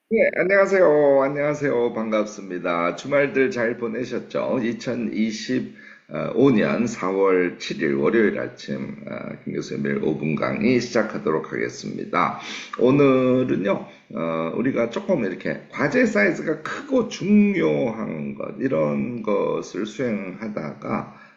네, 안녕하세요. 안녕하세요. 반갑습니다. 주말들 잘 보내셨죠? 2025년 4월 7일 월요일 아침 김 교수의 매일 5분 강의 시작하도록 하겠습니다. 오늘은요, 우리가 조금 이렇게 과제 사이즈가 크고 중요한 것, 이런 것을 수행하다가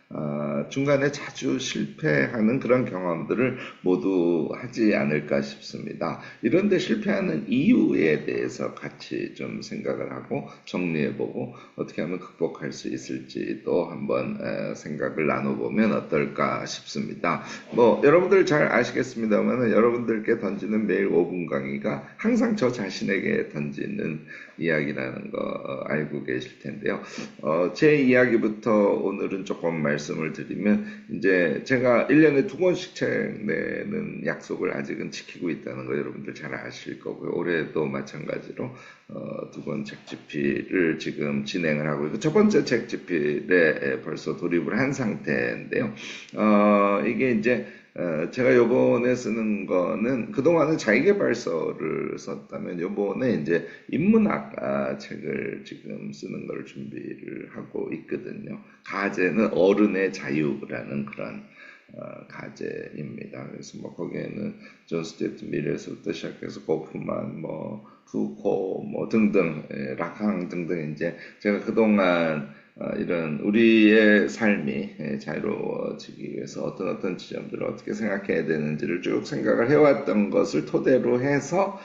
중간에 자주 실패하는 그런 경험들을 모두 하지 않을까 싶습니다. 이런데 실패하는 이유에 대해서 같이 좀 생각을 하고 정리해보고 어떻게 하면 극복할 수 있을지도 한번 생각을 나눠보면 어떨까 싶습니다. 뭐 여러분들 잘 아시겠습니다만 여러분들께 던지는 매일 5분 강의가 항상 저 자신에게 던지는 이야기라는 거 알고 계실 텐데요. 제 이야기부터 오늘은 조금 말씀을 드리면, 이제 제가 1년에 두 권씩 책 내는 약속을 아직은 지키고 있다는 거 여러분들 잘 아실 거고요. 올해도 마찬가지로 두 권 책 집필을 지금 진행을 하고 있고, 첫 번째 책 집필에 벌써 돌입을 한 상태인데요. 이게 이제 제가 요번에 쓰는 거는, 그동안은 자기계발서를 썼다면 요번에 이제 인문학 책을 지금 쓰는 걸 준비를 하고 있거든요. 가제는 어른의 자유라는 그런 가제입니다. 그래서 뭐 거기에는 존 스튜어트 밀에서부터 시작해서 고프만, 뭐 푸코, 뭐 등등, 락항 등등, 이제 제가 그동안 이런 우리의 삶이 자유로워지기 위해서 어떤 지점들을 어떻게 생각해야 되는지를 쭉 생각을 해왔던 것을 토대로 해서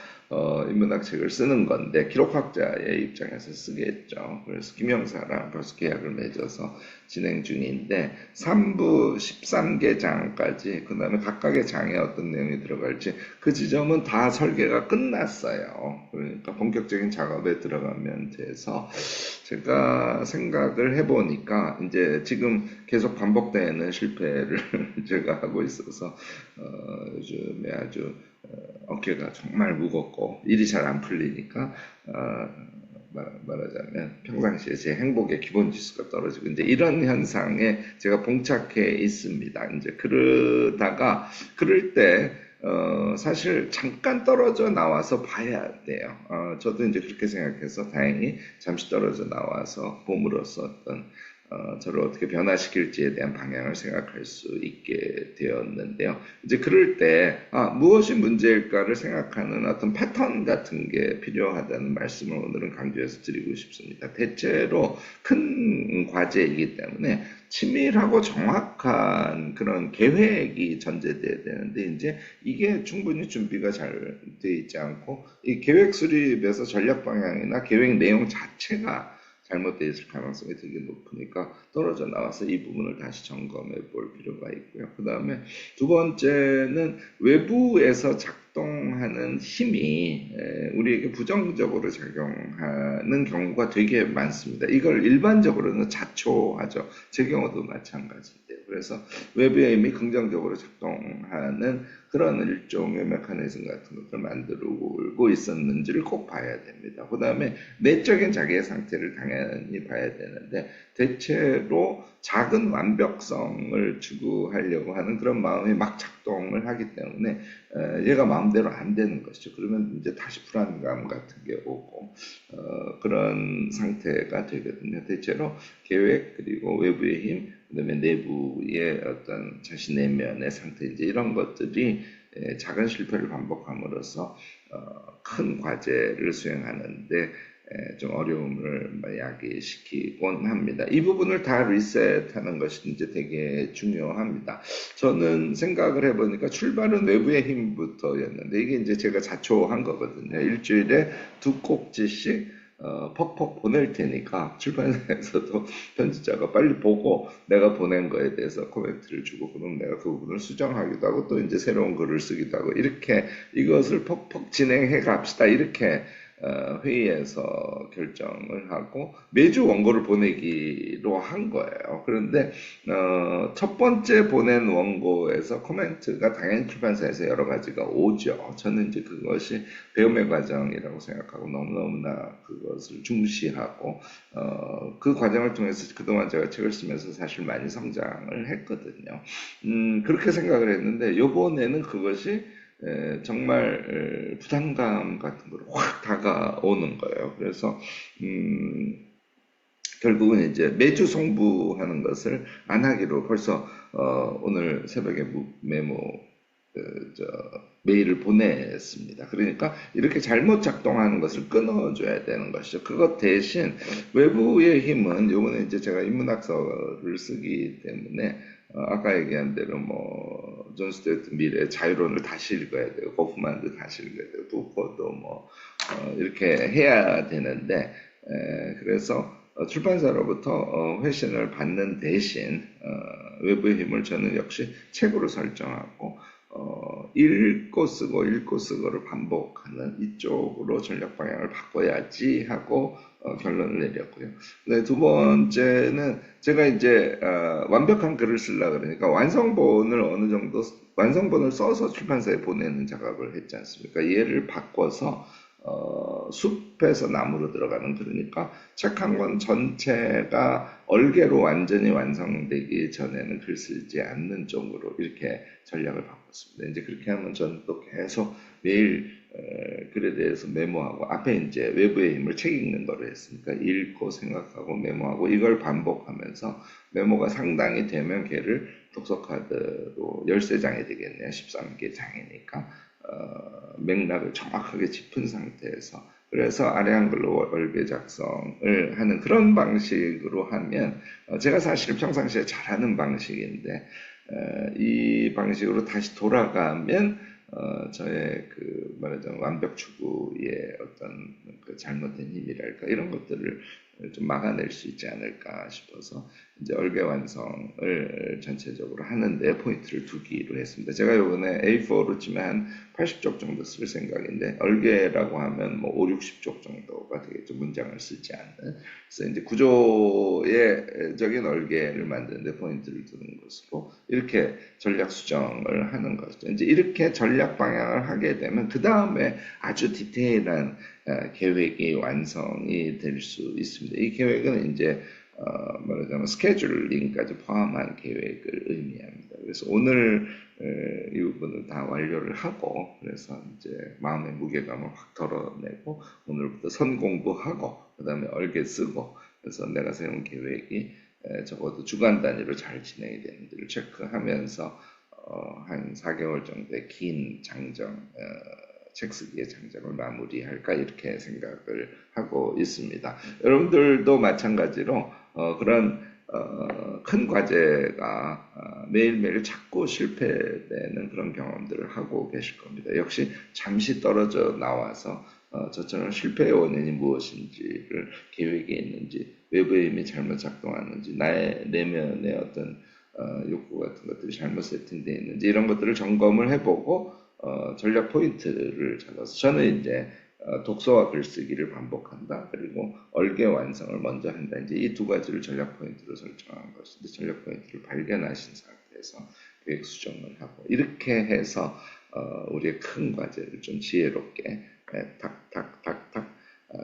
인문학 책을 쓰는 건데, 기록학자의 입장에서 쓰겠죠. 그래서 김영사랑 벌써 계약을 맺어서 진행 중인데, 3부 13개 장까지, 그 다음에 각각의 장에 어떤 내용이 들어갈지 그 지점은 다 설계가 끝났어요. 그러니까 본격적인 작업에 들어가면 돼서, 제가 생각을 해보니까 이제 지금 계속 반복되는 실패를 제가 하고 있어서 요즘에 아주 어깨가 정말 무겁고 일이 잘 안 풀리니까 말하자면 평상시에 제 행복의 기본 지수가 떨어지고 이제 이런 현상에 제가 봉착해 있습니다. 이제 그러다가 그럴 때 사실 잠깐 떨어져 나와서 봐야 돼요. 저도 이제 그렇게 생각해서 다행히 잠시 떨어져 나와서 봄으로써 어떤 저를 어떻게 변화시킬지에 대한 방향을 생각할 수 있게 되었는데요. 이제 그럴 때 무엇이 문제일까를 생각하는 어떤 패턴 같은 게 필요하다는 말씀을 오늘은 강조해서 드리고 싶습니다. 대체로 큰 과제이기 때문에 치밀하고 정확한 그런 계획이 전제돼야 되는데, 이제 이게 충분히 준비가 잘 돼 있지 않고 이 계획 수립에서 전략 방향이나 계획 내용 자체가 잘못되어 있을 가능성이 되게 높으니까 떨어져 나와서 이 부분을 다시 점검해 볼 필요가 있고요. 그 다음에 두 번째는 외부에서 작동하는 힘이 우리에게 부정적으로 작용하는 경우가 되게 많습니다. 이걸 일반적으로는 자초하죠. 제 경우도 마찬가지인데요. 그래서 외부의 힘이 긍정적으로 작동하는 그런 일종의 메커니즘 같은 것을 만들고 있었는지를 꼭 봐야 됩니다. 그 다음에 내적인 자기의 상태를 당연히 봐야 되는데, 대체로 작은 완벽성을 추구하려고 하는 그런 마음이 막 작동을 하기 때문에 얘가 마음대로 안 되는 것이죠. 그러면 이제 다시 불안감 같은 게 오고 그런 상태가 되거든요. 대체로 계획, 그리고 외부의 힘, 그다음에 내부의 어떤 자신 내면의 상태, 이제 이런 것들이 작은 실패를 반복함으로써 큰 과제를 수행하는데 좀 어려움을 야기시키곤 합니다. 이 부분을 다 리셋하는 것이 이제 되게 중요합니다. 저는 생각을 해보니까 출발은 외부의 힘부터였는데, 이게 이제 제가 자초한 거거든요. 일주일에 두 꼭지씩 퍽퍽 보낼 테니까 출판사에서도 편집자가 빨리 보고 내가 보낸 거에 대해서 코멘트를 주고, 그럼 내가 그 부분을 수정하기도 하고 또 이제 새로운 글을 쓰기도 하고, 이렇게 이것을 퍽퍽 진행해 갑시다, 이렇게 회의에서 결정을 하고 매주 원고를 보내기로 한 거예요. 그런데 첫 번째 보낸 원고에서 코멘트가 당연히 출판사에서 여러 가지가 오죠. 저는 이제 그것이 배움의 과정이라고 생각하고 너무너무나 그것을 중시하고 그 과정을 통해서 그동안 제가 책을 쓰면서 사실 많이 성장을 했거든요. 그렇게 생각을 했는데 요번에는 그것이 정말 부담감 같은 거로 확 다가오는 거예요. 그래서 결국은 이제 매주 송부하는 것을 안 하기로 벌써 오늘 새벽에 메모 저 메일을 보냈습니다. 그러니까 이렇게 잘못 작동하는 것을 끊어줘야 되는 것이죠. 그것 대신 외부의 힘은 요번에 이제 제가 인문학서를 쓰기 때문에 아까 얘기한 대로 뭐 존 스튜어트 밀의 자유론을 다시 읽어야 되고 고프만도 다시 읽어야 되고 부퍼도 뭐 이렇게 해야 되는데 그래서 출판사로부터 회신을 받는 대신 외부의 힘을 저는 역시 책으로 설정하고 읽고 쓰고를 반복하는 이쪽으로 전략 방향을 바꿔야지 하고 결론을 내렸고요. 네, 두 번째는 제가 이제 완벽한 글을 쓰려고 그러니까 완성본을 써서 출판사에 보내는 작업을 했지 않습니까? 얘를 바꿔서 숲에서 나무로 들어가는 그러니까 책 한 권 전체가 얼개로 완전히 완성되기 전에는 글 쓰지 않는 쪽으로 이렇게 전략을 바꿨습니다. 이제 그렇게 하면 저는 또 계속 매일 글에 대해서 메모하고 앞에 이제 외부의 힘을 책 읽는 거를 했으니까 읽고 생각하고 메모하고 이걸 반복하면서 메모가 상당히 되면 걔를 독서카드로 13장이 되겠네요. 13개 장이니까 맥락을 정확하게 짚은 상태에서 그래서 아래 한글로 얼개 작성을 하는 그런 방식으로 하면 제가 사실 평상시에 잘하는 방식인데 이 방식으로 다시 돌아가면 저의 그 말하자면 완벽 추구의 어떤 그 잘못된 힘이랄까 이런 것들을 좀 막아낼 수 있지 않을까 싶어서 이제 얼개 완성을 전체적으로 하는데 포인트를 두기로 했습니다. 제가 이번에 A4로 치면 한 80쪽 정도 쓸 생각인데 얼개라고 하면 뭐 5, 60쪽 정도가 되겠죠. 문장을 쓰지 않는. 그래서 이제 구조의적인 얼개를 만드는데 포인트를 두는 것으로 이렇게 전략 수정을 하는 것이죠. 이제 이렇게 전략 방향을 하게 되면 그 다음에 아주 디테일한 계획이 완성이 될 수 있습니다. 이 계획은 이제 말하자면 스케줄링까지 포함한 계획을 의미합니다. 그래서 오늘 이 부분을 다 완료를 하고 그래서 이제 마음의 무게감을 확 덜어내고 오늘부터 선 공부하고 그 다음에 얼개 쓰고 그래서 내가 세운 계획이 적어도 주간 단위로 잘 진행이 되는지를 체크하면서 한 4개월 정도의 긴 장정 책 쓰기의 장정을 마무리할까 이렇게 생각을 하고 있습니다. 여러분들도 마찬가지로 그런 큰 과제가 매일매일 자꾸 실패되는 그런 경험들을 하고 계실 겁니다. 역시 잠시 떨어져 나와서 저처럼 실패의 원인이 무엇인지를 계획에 있는지 외부의 힘이 잘못 작동하는지 나의 내면의 어떤 욕구 같은 것들이 잘못 세팅되어 있는지 이런 것들을 점검을 해보고 전략 포인트를 잡아서 저는 이제 독서와 글쓰기를 반복한다. 그리고 얼개 완성을 먼저 한다. 이제 이 두 가지를 전략 포인트로 설정한 것인데 전략 포인트를 발견하신 상태에서 계획 수정을 하고 이렇게 해서 우리의 큰 과제를 좀 지혜롭게 탁탁탁탁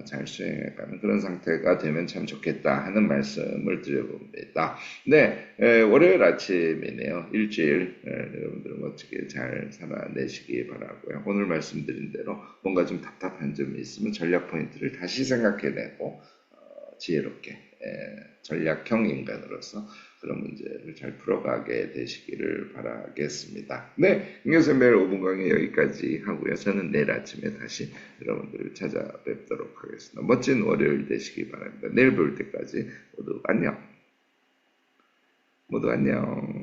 잘 수행해가는 그런 상태가 되면 참 좋겠다 하는 말씀을 드려봅니다. 네, 월요일 아침이네요. 일주일 여러분들 멋지게 잘 살아내시기 바라고요. 오늘 말씀드린 대로 뭔가 좀 답답한 점이 있으면 전략 포인트를 다시 생각해내고 지혜롭게 전략형 인간으로서 그런 문제를 잘 풀어가게 되시기를 바라겠습니다. 네, 김교수의 매일 5분 강의 여기까지 하고요. 저는 내일 아침에 다시 여러분들을 찾아뵙도록 하겠습니다. 멋진 월요일 되시기 바랍니다. 내일 볼 때까지 모두 안녕. 모두 안녕.